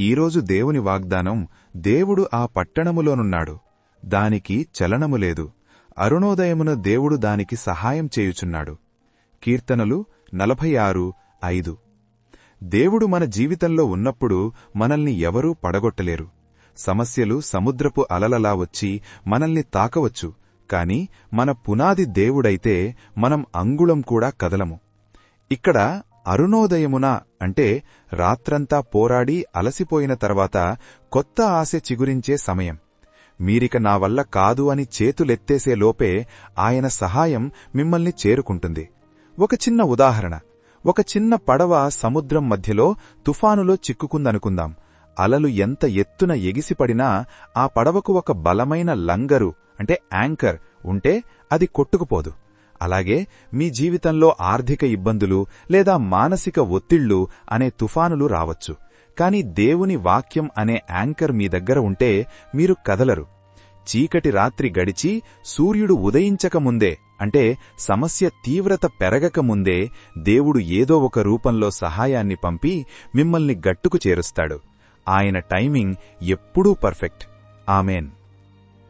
ఈరోజు దేవుని వాగ్దానం, దేవుడు ఆ పట్టణములోనున్నాడు, దానికి చలనము లేదు. అరుణోదయమున దేవుడు దానికి సహాయం చేయుచున్నాడు. కీర్తనలు 46:5. దేవుడు మన జీవితంలో ఉన్నప్పుడు మనల్ని ఎవరూ పడగొట్టలేరు. సమస్యలు సముద్రపు అలలలా వచ్చి మనల్ని తాకవచ్చు, కాని మన పునాది దేవుడైతే మనం అంగుళం కూడా కదలము. ఇక్కడ అరుణోదయమున అంటే రాత్రంతా పోరాడి అలసిపోయిన తర్వాత కొత్త ఆశ చిగురించే సమయం. మీరిక నా వల్ల కాదు అని చేతులెత్తేసే లోపే ఆయన సహాయం మిమ్మల్ని చేరుకుంటుంది. ఒక చిన్న ఉదాహరణ. ఒక చిన్న పడవ సముద్రం మధ్యలో తుఫానులో చిక్కుకుందనుకుందాం. అలలు ఎంత ఎత్తున ఎగిసిపడినా ఆ పడవకు ఒక బలమైన లంగరు అంటే యాంకర్ ఉంటే అది కొట్టుకుపోదు. అలాగే మీ జీవితంలో ఆర్థిక ఇబ్బందులు లేదా మానసిక ఒత్తిళ్లు అనే తుఫానులు రావచ్చు, కాని దేవుని వాక్యం అనే యాంకర్ మీ దగ్గర ఉంటే మీరు కదలరు. చీకటి రాత్రి గడిచి సూర్యుడు ఉదయించకముందే అంటే సమస్య తీవ్రత పెరగకముందే దేవుడు ఏదో ఒక రూపంలో సహాయాన్ని పంపి మిమ్మల్ని గట్టుకు చేరుస్తాడు. ఆయన టైమింగ్ ఎప్పుడూ పర్ఫెక్ట్. ఆమేన్.